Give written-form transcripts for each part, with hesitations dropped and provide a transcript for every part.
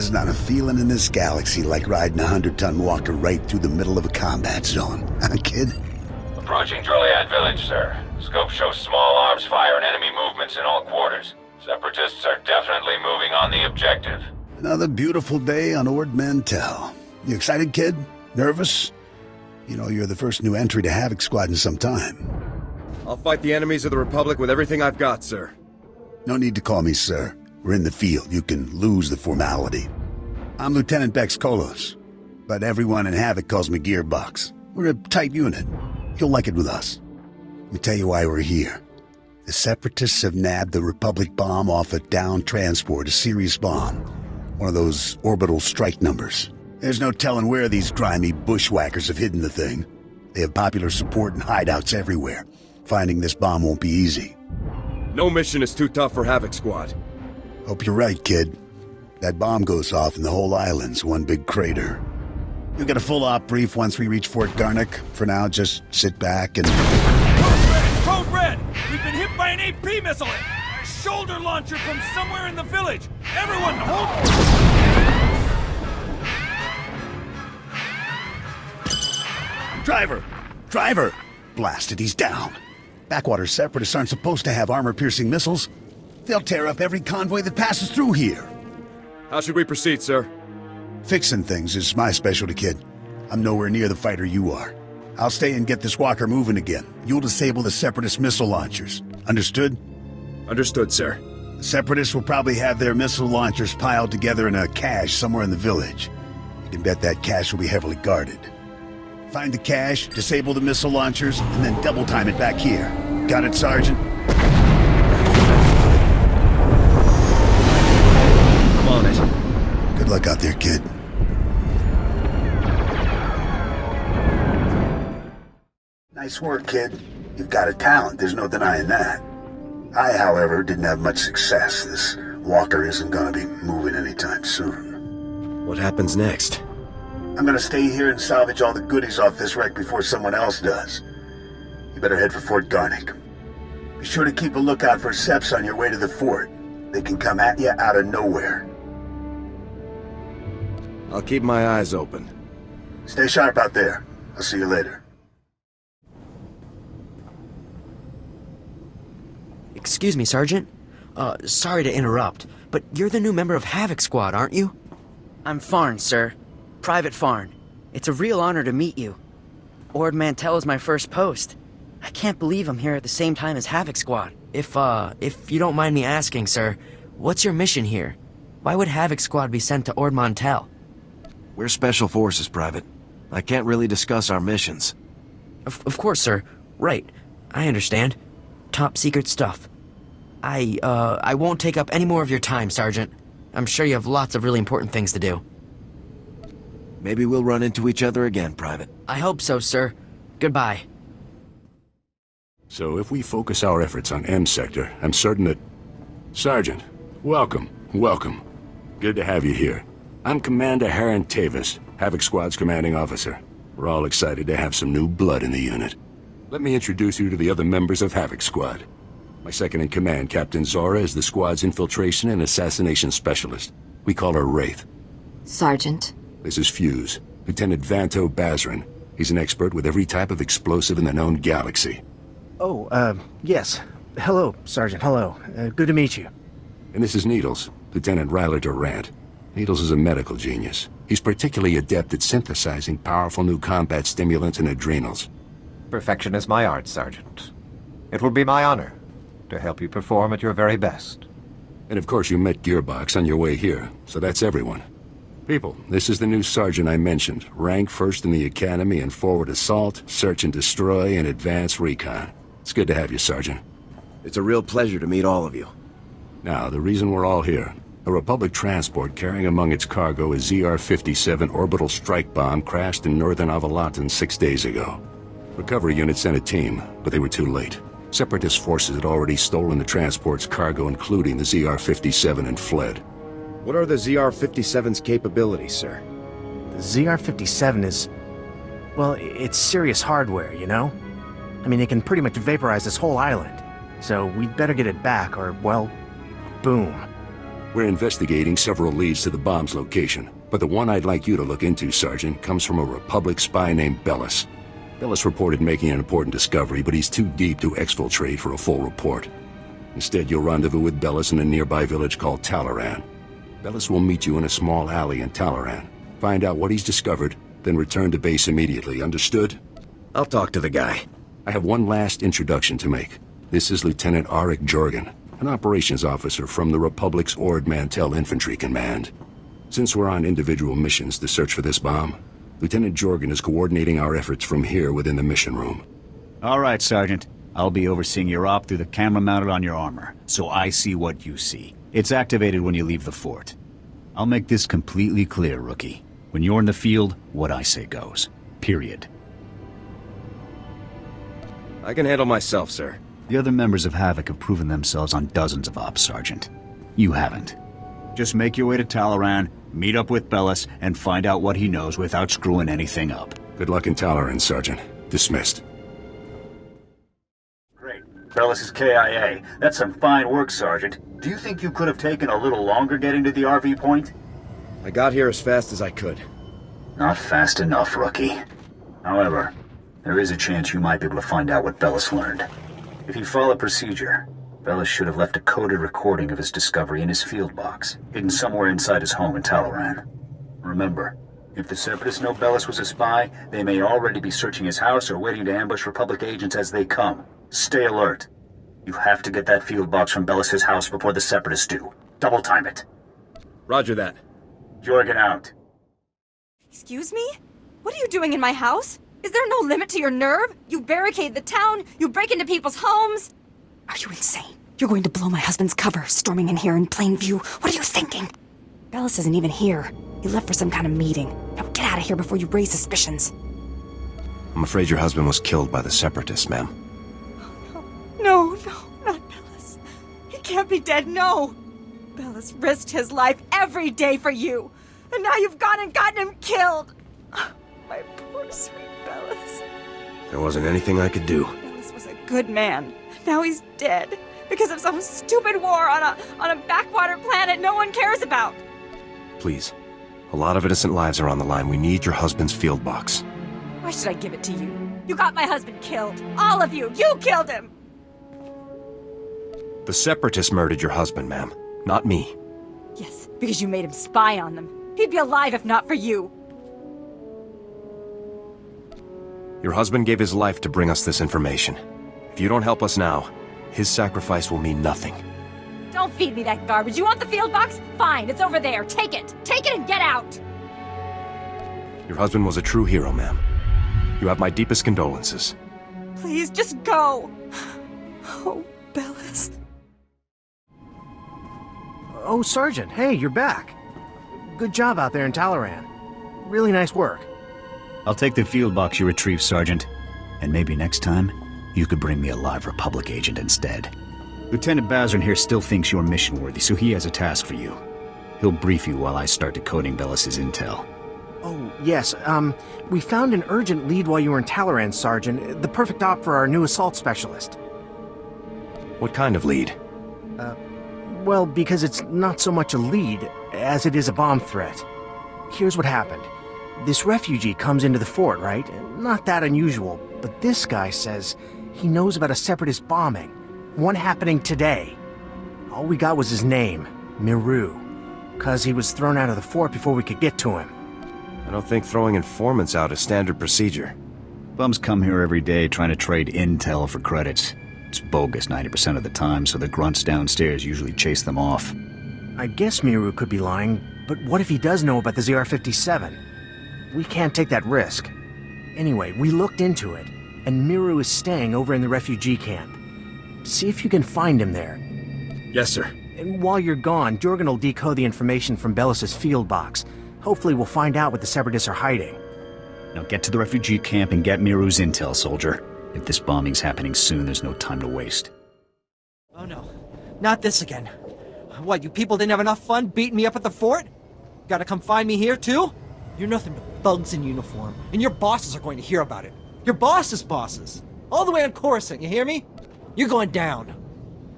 There's not a feeling in this galaxy like riding a 100-ton walker right through the middle of a combat zone. Huh, kid? Approaching Droliad Village, sir. Scope shows small arms fire and enemy movements in all quarters. Separatists are definitely moving on the objective. Another beautiful day on Ord Mantell. You excited, kid? Nervous? You know, you're the first new entry to Havoc Squad in some time. I'll fight the enemies of the Republic with everything I've got, sir. No need to call me sir. We're in the field. You can lose the formality. I'm Lieutenant Bex Kolos, but everyone in Havoc calls me Gearbox. We're a tight unit. You'll like it with us. Let me tell you why we're here. The Separatists have nabbed the Republic bomb off a downed transport, a serious bomb. One of those orbital strike numbers. There's no telling where these grimy bushwhackers have hidden the thing. They have popular support and hideouts everywhere. Finding this bomb won't be easy. No mission is too tough for Havoc Squad. Hope you're right, kid. That bomb goes off and the whole island's one big crater. You'll get a full op brief once we reach Fort Garnick. For now, just sit back and... Code Red! We've been hit by an AP missile! A shoulder launcher from somewhere in the village! Everyone, hold... Driver! Driver! Blasted, he's down. Backwater Separatists aren't supposed to have armor-piercing missiles. They'll tear up every convoy that passes through here. How should we proceed, sir? Fixing things is my specialty, kid. I'm nowhere near the fighter you are. I'll stay and get this walker moving again. You'll disable the Separatist missile launchers. Understood? Understood, sir. The Separatists will probably have their missile launchers piled together in a cache somewhere in the village. You can bet that cache will be heavily guarded. Find the cache, disable the missile launchers, and then double time it back here. Got it, Sergeant? I'm on it. Good luck out there, kid. Nice work, kid. You've got a talent, there's no denying that. I, however, didn't have much success. This walker isn't gonna be moving anytime soon. What happens next? I'm gonna stay here and salvage all the goodies off this wreck before someone else does. You better head for Fort Garnick. Be sure to keep a lookout for Seps on your way to the fort. They can come at you out of nowhere. I'll keep my eyes open. Stay sharp out there. I'll see you later. Excuse me, Sergeant. Sorry to interrupt, but you're the new member of Havoc Squad, aren't you? I'm Farn, sir. Private Farn. It's a real honor to meet you. Ord Mantell is my first post. I can't believe I'm here at the same time as Havoc Squad. If you don't mind me asking, sir, what's your mission here? Why would Havoc Squad be sent to Ord Mantell? We're Special Forces, Private. I can't really discuss our missions. Of course, sir. Right. I understand. Top secret stuff. I won't take up any more of your time, Sergeant. I'm sure you have lots of really important things to do. Maybe we'll run into each other again, Private. I hope so, sir. Goodbye. So if we focus our efforts on M Sector, I'm certain that... Sergeant, welcome, welcome. Good to have you here. I'm Commander Haran Tavis, Havoc Squad's commanding officer. We're all excited to have some new blood in the unit. Let me introduce you to the other members of Havoc Squad. My second-in-command, Captain Zora, is the squad's infiltration and assassination specialist. We call her Wraith. Sergeant. This is Fuse, Lieutenant Vanto Bazrin. He's an expert with every type of explosive in the known galaxy. Oh, yes. Hello, Sergeant, hello. Good to meet you. And this is Needles, Lieutenant Ryler Durant. Needles is a medical genius. He's particularly adept at synthesizing powerful new combat stimulants and adrenals. Perfection is my art, Sergeant. It will be my honor to help you perform at your very best. And of course you met Gearbox on your way here, so that's everyone. People, this is the new sergeant I mentioned. Rank first in the academy in forward assault, search and destroy, and advanced recon. It's good to have you, Sergeant. It's a real pleasure to meet all of you. Now, the reason we're all here. A Republic transport carrying among its cargo a ZR-57 orbital strike bomb crashed in northern Avalatan 6 days ago. Recovery unit sent a team, but they were too late. Separatist forces had already stolen the transport's cargo, including the ZR-57, and fled. What are the ZR-57's capabilities, sir? The ZR-57 is... well, it's serious hardware, you know? I mean, it can pretty much vaporize this whole island. So we'd better get it back, or, well, boom. We're investigating several leads to the bomb's location, but the one I'd like you to look into, Sergeant, comes from a Republic spy named Bellis. Bellis reported making an important discovery, but he's too deep to exfiltrate for a full report. Instead, you'll rendezvous with Bellis in a nearby village called Talaran. Bellis will meet you in a small alley in Talaran. Find out what he's discovered, then return to base immediately, understood? I'll talk to the guy. I have one last introduction to make. This is Lieutenant Arik Jorgen, an operations officer from the Republic's Ord Mantell Infantry Command. Since we're on individual missions to search for this bomb, Lieutenant Jorgen is coordinating our efforts from here within the mission room. All right, Sergeant. I'll be overseeing your op through the camera mounted on your armor, so I see what you see. It's activated when you leave the fort. I'll make this completely clear, Rookie. When you're in the field, what I say goes. Period. I can handle myself, sir. The other members of Havoc have proven themselves on dozens of ops, Sergeant. You haven't. Just make your way to Talaran, meet up with Bellis, and find out what he knows without screwing anything up. Good luck in Talaran, Sergeant. Dismissed. Great. Bellis is KIA. That's some fine work, Sergeant. Do you think you could have taken a little longer getting to the RV point? I got here as fast as I could. Not fast enough, Rookie. However, there is a chance you might be able to find out what Bellis learned. If you follow procedure, Bellis should have left a coded recording of his discovery in his field box, hidden somewhere inside his home in Talaran. Remember, if the Separatists know Bellis was a spy, they may already be searching his house or waiting to ambush Republic agents as they come. Stay alert. You have to get that field box from Bellis' house before the Separatists do. Double time it. Roger that. Jorgen out. Excuse me? What are you doing in my house? Is there no limit to your nerve? You barricade the town, you break into people's homes. Are you insane? You're going to blow my husband's cover, storming in here in plain view. What are you thinking? Bellis isn't even here. He left for some kind of meeting. Now get out of here before you raise suspicions. I'm afraid your husband was killed by the Separatists, ma'am. No, not Bellis. He can't be dead, no. Bellis risked his life every day for you. And now you've gone and gotten him killed. My poor sweet Bellis. There wasn't anything I could do. Bellis was a good man. Now he's dead. Because of some stupid war on a backwater planet no one cares about. Please. A lot of innocent lives are on the line. We need your husband's field box. Why should I give it to you? You got my husband killed. All of you. You killed him. The Separatists murdered your husband, ma'am. Not me. Yes, because you made him spy on them. He'd be alive if not for you. Your husband gave his life to bring us this information. If you don't help us now, his sacrifice will mean nothing. Don't feed me that garbage. You want the field box? Fine, it's over there. Take it. Take it and get out. Your husband was a true hero, ma'am. You have my deepest condolences. Please, just go. Oh, Bellis. Oh, Sergeant, hey, you're back. Good job out there in Talaran. Really nice work. I'll take the field box you retrieved, Sergeant. And maybe next time, you could bring me a live Republic agent instead. Lieutenant Bazrin here still thinks you're mission-worthy, so he has a task for you. He'll brief you while I start decoding Bellis' intel. Oh, yes, we found an urgent lead while you were in Talaran, Sergeant. The perfect op for our new assault specialist. What kind of lead? Well, because it's not so much a lead as it is a bomb threat. Here's what happened. This refugee comes into the fort, right? Not that unusual, but this guy says he knows about a Separatist bombing. One happening today. All we got was his name, Miru, because he was thrown out of the fort before we could get to him. I don't think throwing informants out is standard procedure. Bums come here every day trying to trade intel for credits. It's bogus 90% of the time, so the grunts downstairs usually chase them off. I guess Miru could be lying, but what if he does know about the ZR-57? We can't take that risk. Anyway, we looked into it, and Miru is staying over in the refugee camp. See if you can find him there. Yes, sir. And while you're gone, Jorgen will decode the information from Bellis' field box. Hopefully we'll find out what the Separatists are hiding. Now get to the refugee camp and get Miru's intel, soldier. If this bombing's happening soon, there's no time to waste. Oh no, not this again. What, you people didn't have enough fun beating me up at the fort? Gotta come find me here too? You're nothing but thugs in uniform, and your bosses are going to hear about it. Your boss's bosses. All the way on Coruscant, you hear me? You're going down.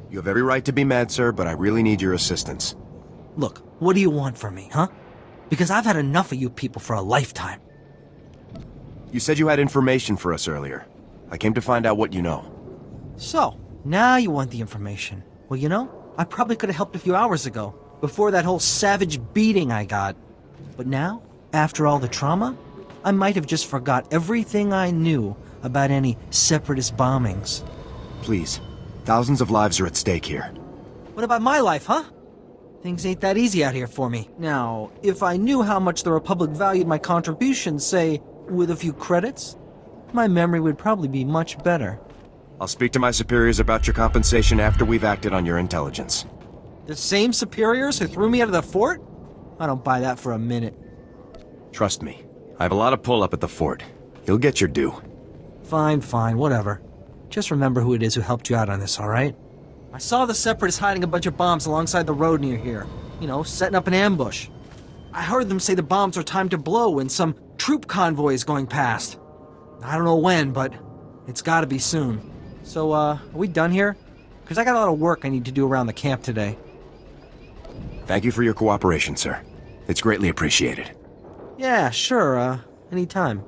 You have every right to be mad, sir, but I really need your assistance. Look, what do you want from me, huh? Because I've had enough of you people for a lifetime. You said you had information for us earlier. I came to find out what you know. So, now you want the information. Well, you know, I probably could have helped a few hours ago, before that whole savage beating I got. But now, after all the trauma, I might have just forgot everything I knew about any separatist bombings. Please, thousands of lives are at stake here. What about my life, huh? Things ain't that easy out here for me. Now, if I knew how much the Republic valued my contributions, say, with a few credits, my memory would probably be much better. I'll speak to my superiors about your compensation after we've acted on your intelligence. The same superiors who threw me out of the fort? I don't buy that for a minute. Trust me, I have a lot of pull up at the fort. You'll get your due. Fine, whatever. Just remember who it is who helped you out on this, alright? I saw the Separatists hiding a bunch of bombs alongside the road near here. You know, setting up an ambush. I heard them say the bombs are timed to blow when some troop convoy is going past. I don't know when, but it's gotta be soon. So, are we done here? Because I got a lot of work I need to do around the camp today. Thank you for your cooperation, sir. It's greatly appreciated. Yeah, sure, anytime.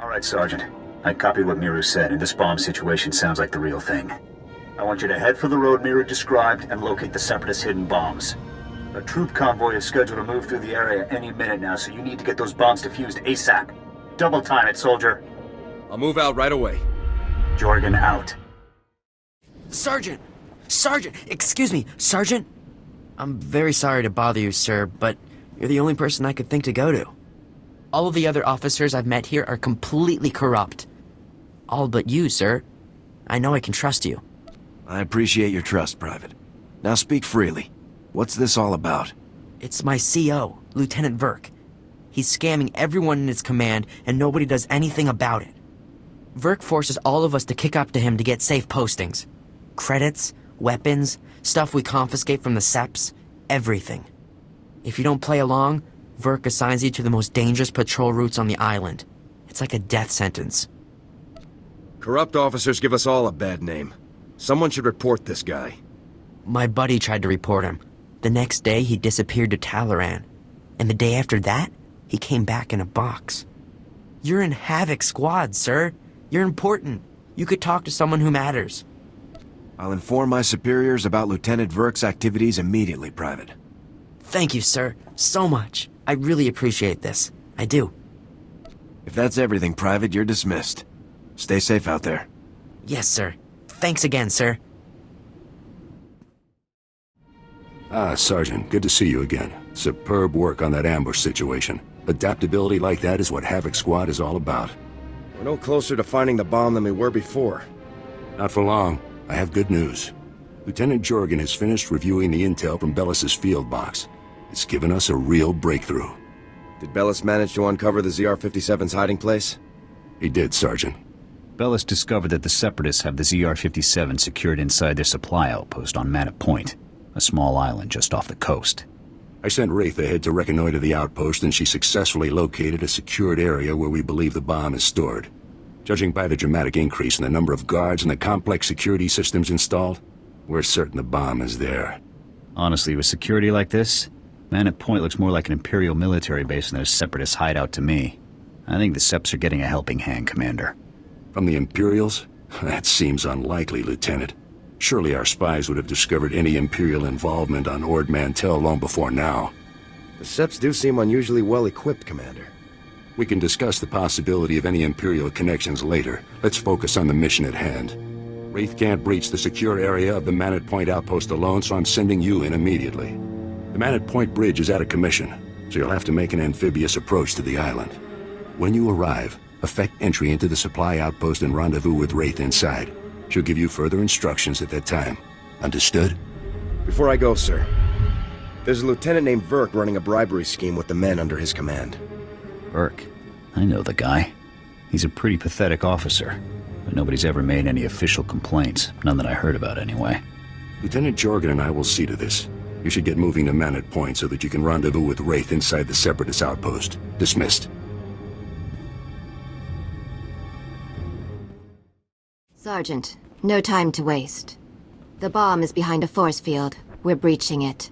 All right, Sergeant. I copied what Miru said, and this bomb situation sounds like the real thing. I want you to head for the road Miru described and locate the Separatist hidden bombs. A troop convoy is scheduled to move through the area any minute now, so you need to get those bombs defused ASAP. Double time it, soldier. I'll move out right away. Jorgen out. Sergeant! Sergeant! Excuse me, Sergeant? I'm very sorry to bother you, sir, but you're the only person I could think to go to. All of the other officers I've met here are completely corrupt. All but you, sir. I know I can trust you. I appreciate your trust, Private. Now speak freely. What's this all about? It's my CO, Lieutenant Verk. He's scamming everyone in his command, and nobody does anything about it. Verk forces all of us to kick up to him to get safe postings. Credits, weapons, stuff we confiscate from the Seps, everything. If you don't play along, Verk assigns you to the most dangerous patrol routes on the island. It's like a death sentence. Corrupt officers give us all a bad name. Someone should report this guy. My buddy tried to report him. The next day, he disappeared to Talaran. And the day after that, he came back in a box. You're in Havoc Squad, sir. You're important. You could talk to someone who matters. I'll inform my superiors about Lieutenant Verk's activities immediately, Private. Thank you, sir. So much. I really appreciate this. I do. If that's everything, Private, you're dismissed. Stay safe out there. Yes, sir. Thanks again, sir. Ah, Sergeant, good to see you again. Superb work on that ambush situation. Adaptability like that is what Havoc Squad is all about. We're no closer to finding the bomb than we were before. Not for long. I have good news. Lieutenant Jorgen has finished reviewing the intel from Bellis's field box. It's given us a real breakthrough. Did Bellis manage to uncover the ZR-57's hiding place? He did, Sergeant. Bellis discovered that the Separatists have the ZR-57 secured inside their supply outpost on Manor Point, a small island just off the coast. I sent Wraith ahead to reconnoiter the outpost, and she successfully located a secured area where we believe the bomb is stored. Judging by the dramatic increase in the number of guards and the complex security systems installed, we're certain the bomb is there. Honestly, with security like this, Manor Point looks more like an Imperial military base than a Separatist hideout to me. I think the Seps are getting a helping hand, Commander. From the Imperials? That seems unlikely, Lieutenant. Surely our spies would have discovered any Imperial involvement on Ord Mantell long before now. The Seps do seem unusually well-equipped, Commander. We can discuss the possibility of any Imperial connections later. Let's focus on the mission at hand. Wraith can't breach the secure area of the Manor Point outpost alone, so I'm sending you in immediately. The Manor Point bridge is out of commission, so you'll have to make an amphibious approach to the island. When you arrive, effect entry into the supply outpost and rendezvous with Wraith inside. She'll give you further instructions at that time. Understood? Before I go, sir, there's a lieutenant named Verk running a bribery scheme with the men under his command. Verk? I know the guy. He's a pretty pathetic officer, but nobody's ever made any official complaints. None that I heard about, anyway. Lieutenant Jorgen and I will see to this. You should get moving to Manor Point so that you can rendezvous with Wraith inside the Separatist outpost. Dismissed. Sergeant, no time to waste. The bomb is behind a force field, We're breaching it.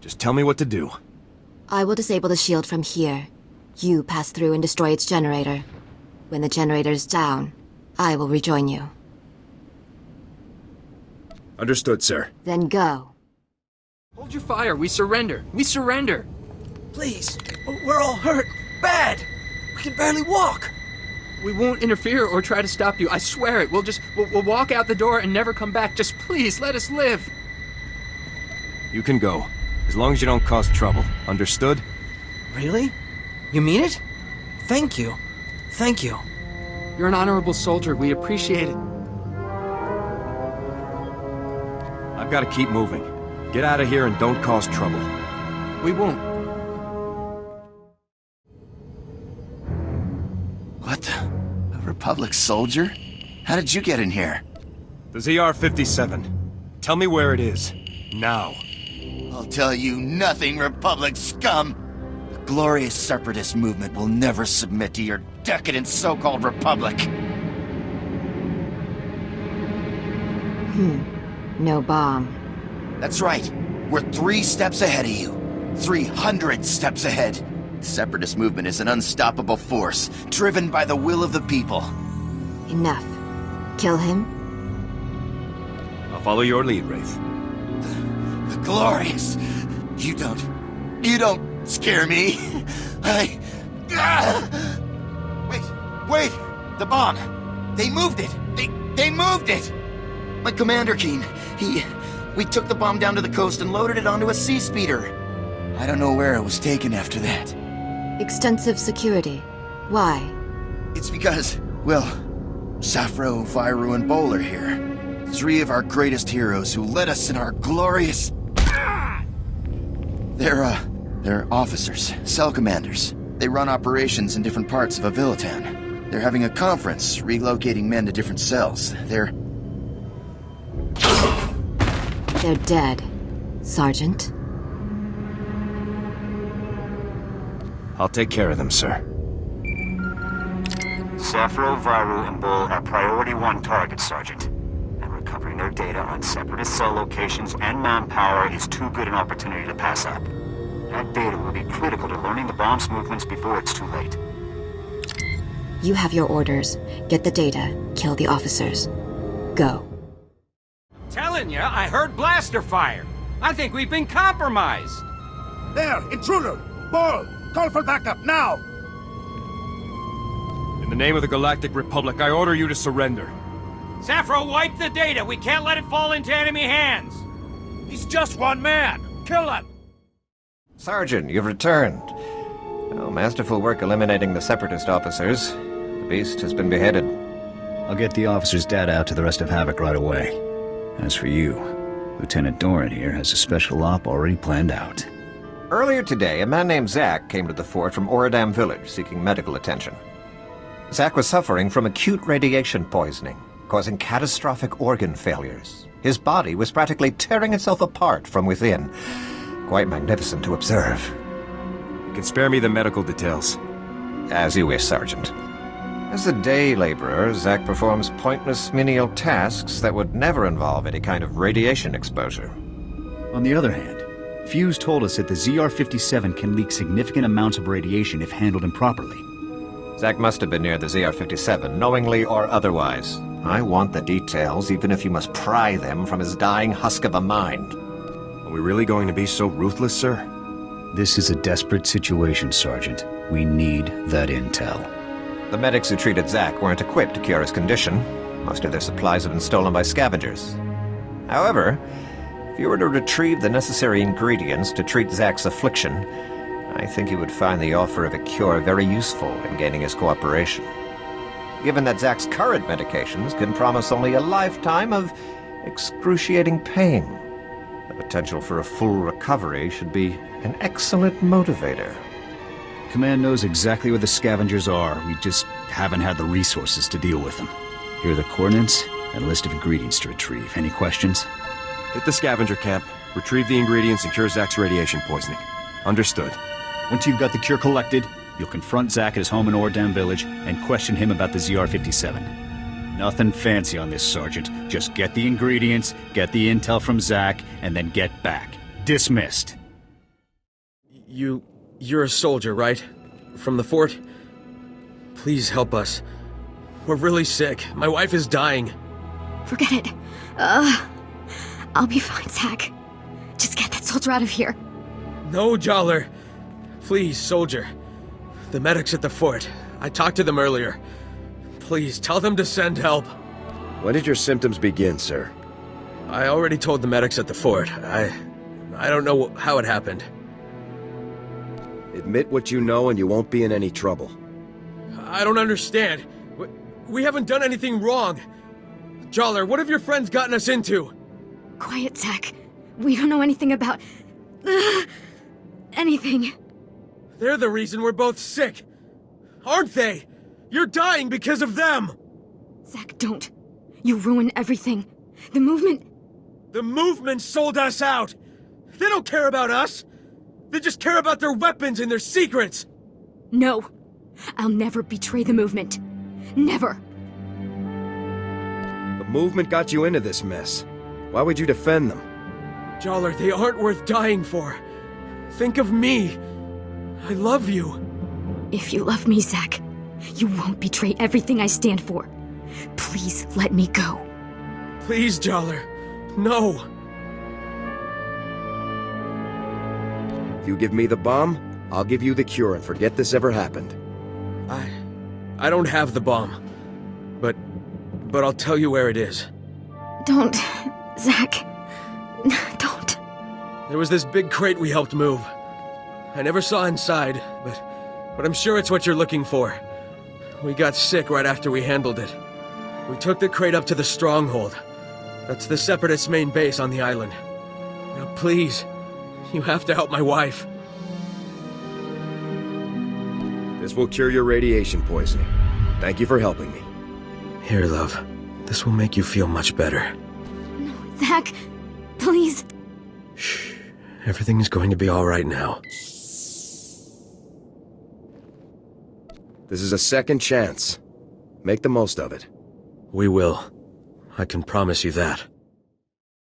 Just tell me what to do. I will disable the shield from here. You pass through and destroy its generator. When the generator is down, I will rejoin you. Understood, sir. Then go. Hold your fire. We surrender. We surrender. Please. We're all hurt. Bad. We can barely walk. We won't interfere or try to stop you. I swear it. We'll walk out the door and never come back. Just please, let us live. You can go, as long as you don't cause trouble. Understood? Really? You mean it? Thank you. Thank you. You're an honorable soldier. We appreciate it. I've got to keep moving. Get out of here and don't cause trouble. We won't. What the? A Republic soldier? How did you get in here? The ZR-57. Tell me where it is. Now. I'll tell you nothing, Republic scum! The glorious separatist movement will never submit to your decadent so-called Republic. No bomb. That's right. We're 3 steps ahead of you. 300 steps ahead. The separatist movement is an unstoppable force, driven by the will of the people. Enough. Kill him? I'll follow your lead, Wraith. The glorious. You don't scare me. Wait! The bomb! They moved it! They moved it! My commander, Keen, we took the bomb down to the coast and loaded it onto a sea speeder. I don't know where it was taken after that. Extensive security. Why? It's because, well, Safro, Viru, and Bol are here. 3 of our greatest heroes who led us in our glorious... They're officers, cell commanders. They run operations in different parts of Avilitan. They're having a conference, relocating men to different cells. They're dead, Sergeant. I'll take care of them, sir. Safro, Viru, and Bol are Priority 1 targets, Sergeant. And recovering their data on separatist cell locations and manpower is too good an opportunity to pass up. That data will be critical to learning the bomb's movements before it's too late. You have your orders. Get the data, kill the officers. Go. Telling you, I heard blaster fire. I think we've been compromised. There, intruder! Bol, call for backup, now! In the name of the Galactic Republic, I order you to surrender. Safro, wipe the data. We can't let it fall into enemy hands. He's just one man. Kill him! Sergeant, you've returned. Oh, masterful work eliminating the Separatist officers. The beast has been beheaded. I'll get the officer's data out to the rest of Havoc right away. As for you, Lieutenant Doran here has a special op already planned out. Earlier today, a man named Zack came to the fort from Oradam Village seeking medical attention. Zack was suffering from acute radiation poisoning, causing catastrophic organ failures. His body was practically tearing itself apart from within. Quite magnificent to observe. You can spare me the medical details. As you wish, Sergeant. As a day laborer, Zack performs pointless menial tasks that would never involve any kind of radiation exposure. On the other hand, Fuse told us that the ZR-57 can leak significant amounts of radiation if handled improperly. Zack must have been near the ZR-57, knowingly or otherwise. I want the details, even if you must pry them from his dying husk of a mind. Are we really going to be so ruthless, sir? This is a desperate situation, Sergeant. We need that intel. The medics who treated Zack weren't equipped to cure his condition. Most of their supplies have been stolen by scavengers. However, if you were to retrieve the necessary ingredients to treat Zack's affliction, I think you would find the offer of a cure very useful in gaining his cooperation. Given that Zack's current medications can promise only a lifetime of excruciating pain, the potential for a full recovery should be an excellent motivator. Command knows exactly where the scavengers are. We just haven't had the resources to deal with them. Here are the coordinates and a list of ingredients to retrieve. Any questions? Hit the scavenger camp, retrieve the ingredients, and cure Zack's radiation poisoning. Understood. Once you've got the cure collected, you'll confront Zack at his home in Oradam Village and question him about the ZR-57. Nothing fancy on this, Sergeant. Just get the ingredients, get the intel from Zach, and then get back. Dismissed. You're a soldier, right? From the fort? Please help us. We're really sick. My wife is dying. Forget it. I'll be fine, Zach. Just get that soldier out of here. No, Jollar. Please, soldier. The medics at the fort. I talked to them earlier. Please, tell them to send help. When did your symptoms begin, sir? I already told the medics at the fort. I don't know how it happened. Admit what you know and you won't be in any trouble. I don't understand. We haven't done anything wrong. Jollar, what have your friends gotten us into? Quiet, Zach. We don't know anything about... anything. They're the reason we're both sick. Aren't they? You're dying because of them! Zach, don't. You ruin everything. The movement... The movement sold us out! They don't care about us! They just care about their weapons and their secrets! No. I'll never betray the movement. Never. The movement got you into this mess. Why would you defend them? Jollar, they aren't worth dying for. Think of me. I love you. If you love me, Zach, you won't betray everything I stand for. Please let me go. Please, Jollar. No. If you give me the bomb, I'll give you the cure and forget this ever happened. I don't have the bomb. But I'll tell you where it is. Don't, Zach. Don't. There was this big crate we helped move. I never saw inside, but I'm sure it's what you're looking for. We got sick right after we handled it. We took the crate up to the Stronghold. That's the Separatists' main base on the island. Now please, you have to help my wife. This will cure your radiation poisoning. Thank you for helping me. Here, love. This will make you feel much better. No, Zach, please. Shh. Everything's going to be all right now. This is a second chance. Make the most of it. We will. I can promise you that.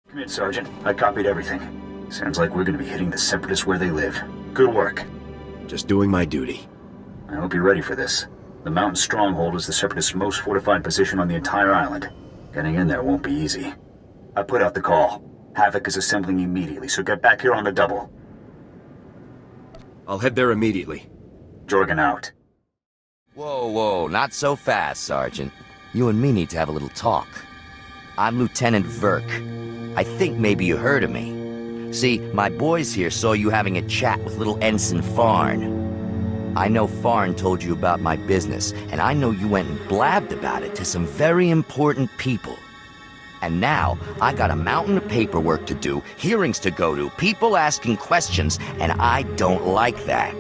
Come in, Sergeant. I copied everything. Sounds like we're gonna be hitting the Separatists where they live. Good work. Just doing my duty. I hope you're ready for this. The mountain stronghold is the Separatists' most fortified position on the entire island. Getting in there won't be easy. I put out the call. Havoc is assembling immediately, so get back here on the double. I'll head there immediately. Jorgen out. Whoa, not so fast, Sergeant. You and me need to have a little talk. I'm Lieutenant Verk. I think maybe you heard of me. See, my boys here saw you having a chat with little Ensign Farn. I know Farn told you about my business, and I know you went and blabbed about it to some very important people. And now, I got a mountain of paperwork to do, hearings to go to, people asking questions, and I don't like that.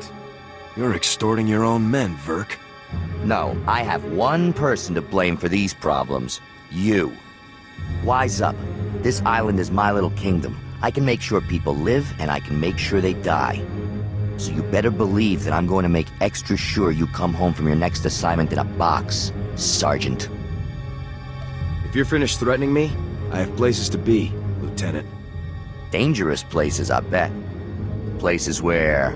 You're extorting your own men, Verk. No, I have one person to blame for these problems. You. Wise up. This island is my little kingdom. I can make sure people live, and I can make sure they die. So you better believe that I'm going to make extra sure you come home from your next assignment in a box, Sergeant. If you're finished threatening me, I have places to be, Lieutenant. Dangerous places, I bet. Places where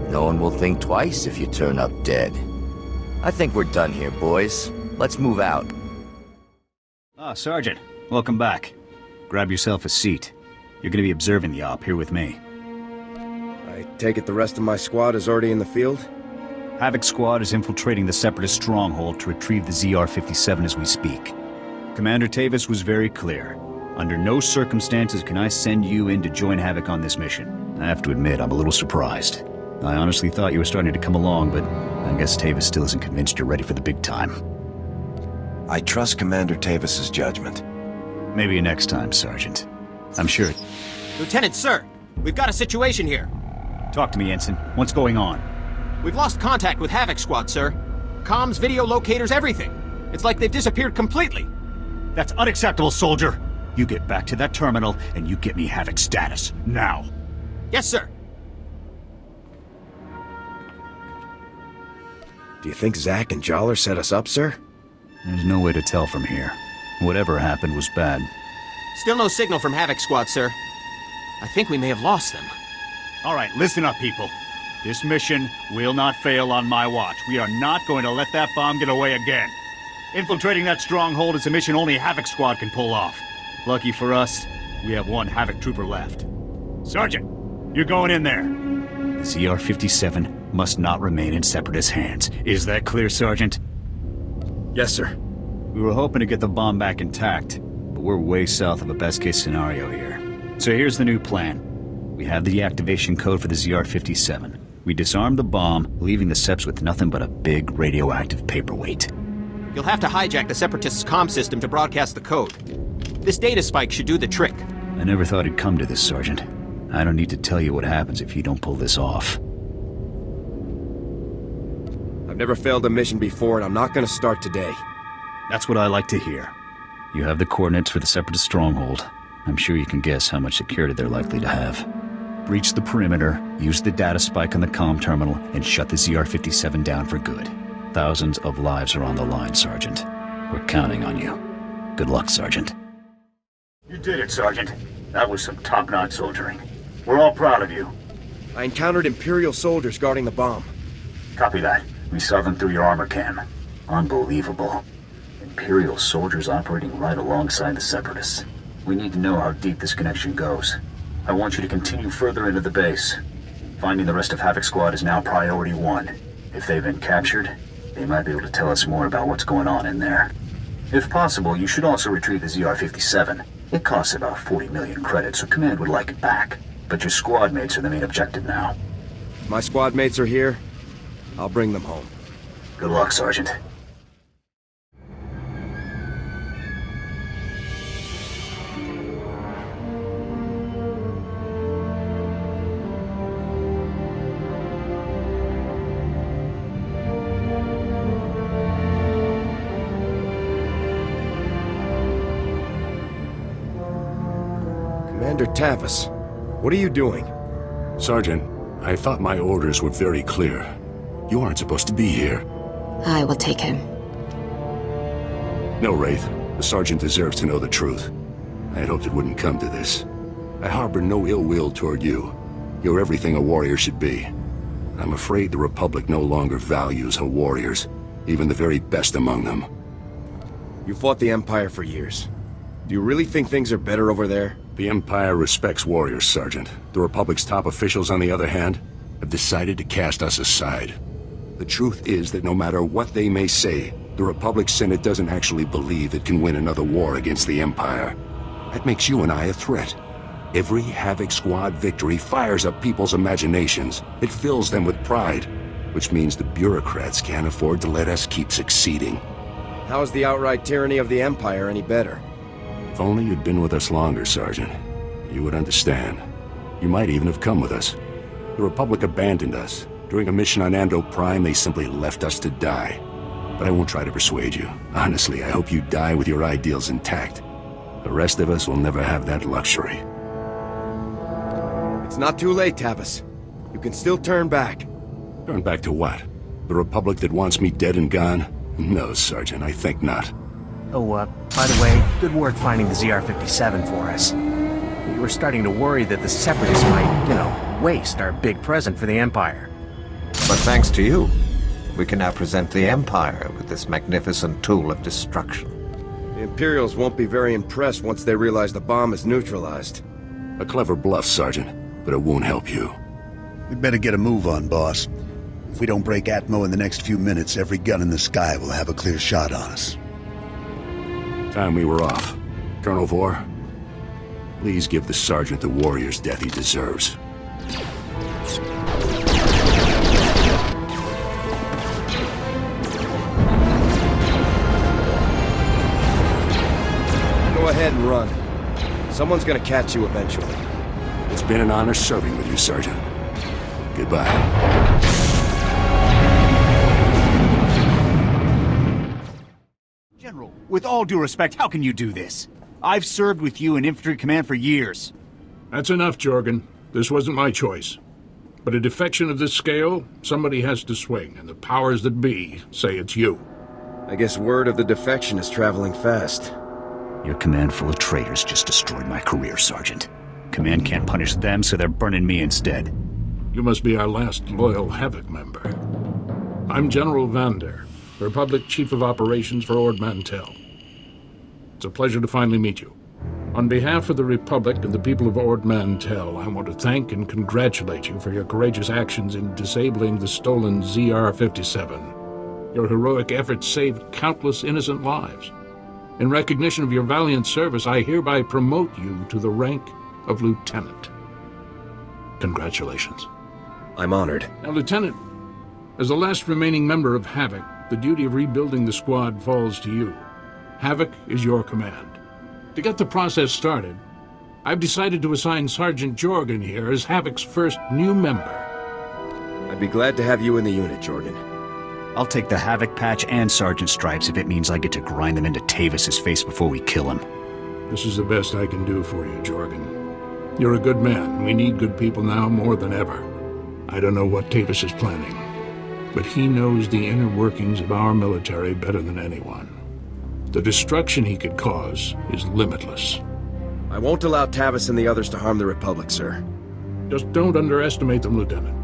no one will think twice if you turn up dead. I think we're done here, boys. Let's move out. Ah, Sergeant. Welcome back. Grab yourself a seat. You're gonna be observing the op here with me. I take it the rest of my squad is already in the field? Havoc Squad is infiltrating the Separatist stronghold to retrieve the ZR-57 as we speak. Commander Tavis was very clear. Under no circumstances can I send you in to join Havoc on this mission. I have to admit, I'm a little surprised. I honestly thought you were starting to come along, but I guess Tavis still isn't convinced you're ready for the big time. I trust Commander Tavis's judgment. Maybe next time, Sergeant. I'm sure. Lieutenant, sir! We've got a situation here. Talk to me, Ensign. What's going on? We've lost contact with Havoc Squad, sir. Comms, video locators, everything. It's like they've disappeared completely. That's unacceptable, soldier! You get back to that terminal, and you get me Havoc status. Now! Yes, sir! Do you think Zach and Jollar set us up, sir? There's no way to tell from here. Whatever happened was bad. Still no signal from Havoc Squad, sir. I think we may have lost them. All right, listen up, people. This mission will not fail on my watch. We are not going to let that bomb get away again. Infiltrating that stronghold is a mission only Havoc Squad can pull off. Lucky for us, we have one Havoc trooper left. Sergeant, you're going in there. The ZR-57 must not remain in Separatist hands. Is that clear, Sergeant? Yes, sir. We were hoping to get the bomb back intact, but we're way south of a best-case scenario here. So here's the new plan. We have the deactivation code for the ZR-57. We disarm the bomb, leaving the Seps with nothing but a big radioactive paperweight. You'll have to hijack the Separatists' comm system to broadcast the code. This data spike should do the trick. I never thought it'd come to this, Sergeant. I don't need to tell you what happens if you don't pull this off. I've never failed a mission before, and I'm not gonna start today. That's what I like to hear. You have the coordinates for the Separatist stronghold. I'm sure you can guess how much security they're likely to have. Breach the perimeter, use the data spike on the comm terminal, and shut the ZR-57 down for good. Thousands of lives are on the line, Sergeant. We're counting on you. Good luck, Sergeant. You did it, Sergeant. That was some top-notch soldiering. We're all proud of you. I encountered Imperial soldiers guarding the bomb. Copy that. We saw them through your armor cam. Unbelievable. Imperial soldiers operating right alongside the Separatists. We need to know how deep this connection goes. I want you to continue further into the base. Finding the rest of Havoc Squad is now priority 1. If they've been captured, they might be able to tell us more about what's going on in there. If possible, you should also retrieve the ZR-57. It costs about 40 million credits, so Command would like it back. But your squad mates are the main objective now. If my squad mates are here, I'll bring them home. Good luck, Sergeant. Commander Tavis, what are you doing? Sergeant, I thought my orders were very clear. You aren't supposed to be here. I will take him. No, Wraith. The Sergeant deserves to know the truth. I had hoped it wouldn't come to this. I harbor no ill will toward you. You're everything a warrior should be. I'm afraid the Republic no longer values her warriors, even the very best among them. You fought the Empire for years. Do you really think things are better over there? The Empire respects warriors, Sergeant. The Republic's top officials, on the other hand, have decided to cast us aside. The truth is that no matter what they may say, the Republic's Senate doesn't actually believe it can win another war against the Empire. That makes you and I a threat. Every Havoc Squad victory fires up people's imaginations. It fills them with pride, which means the bureaucrats can't afford to let us keep succeeding. How is the outright tyranny of the Empire any better? If only you'd been with us longer, Sergeant. You would understand. You might even have come with us. The Republic abandoned us. During a mission on Ando Prime, they simply left us to die. But I won't try to persuade you. Honestly, I hope you die with your ideals intact. The rest of us will never have that luxury. It's not too late, Tavis. You can still turn back. Turn back to what? The Republic that wants me dead and gone? No, Sergeant, I think not. Oh, by the way, good work finding the ZR-57 for us. We were starting to worry that the Separatists might, waste our big present for the Empire. But thanks to you, we can now present the Empire with this magnificent tool of destruction. The Imperials won't be very impressed once they realize the bomb is neutralized. A clever bluff, Sergeant, but it won't help you. We'd better get a move on, boss. If we don't break Atmo in the next few minutes, every gun in the sky will have a clear shot on us. Time we were off. Colonel Vore, please give the Sergeant the warrior's death he deserves. Go ahead and run. Someone's gonna catch you eventually. It's been an honor serving with you, Sergeant. Goodbye. General, with all due respect, how can you do this? I've served with you in Infantry Command for years. That's enough, Jorgen. This wasn't my choice. But a defection of this scale, somebody has to swing, and the powers that be say it's you. I guess word of the defection is traveling fast. Your command full of traitors just destroyed my career, Sergeant. Command can't punish them, so they're burning me instead. You must be our last loyal Havoc member. I'm General Vander, Republic Chief of Operations for Ord Mantell. It's a pleasure to finally meet you. On behalf of the Republic and the people of Ord Mantell, I want to thank and congratulate you for your courageous actions in disabling the stolen ZR-57. Your heroic efforts saved countless innocent lives. In recognition of your valiant service, I hereby promote you to the rank of Lieutenant. Congratulations. I'm honored. Now, Lieutenant, as the last remaining member of Havoc, the duty of rebuilding the squad falls to you. Havoc is your command. To get the process started, I've decided to assign Sergeant Jorgen here as Havoc's first new member. I'd be glad to have you in the unit, Jorgen. I'll take the Havoc patch and Sergeant Stripes if it means I get to grind them into Tavis's face before we kill him. This is the best I can do for you, Jorgen. You're a good man. We need good people now more than ever. I don't know what Tavis is planning, but he knows the inner workings of our military better than anyone. The destruction he could cause is limitless. I won't allow Tavis and the others to harm the Republic, sir. Just don't underestimate them, Lieutenant.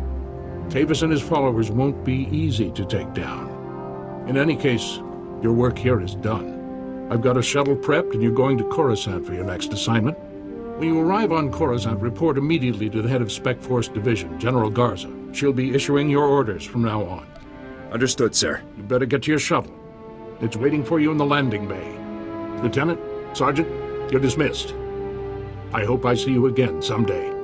Tavis and his followers won't be easy to take down. In any case, your work here is done. I've got a shuttle prepped and you're going to Coruscant for your next assignment. When you arrive on Coruscant, report immediately to the head of Spec Force Division, General Garza. She'll be issuing your orders from now on. Understood, sir. You better get to your shuttle. It's waiting for you in the landing bay. Lieutenant, Sergeant, you're dismissed. I hope I see you again someday.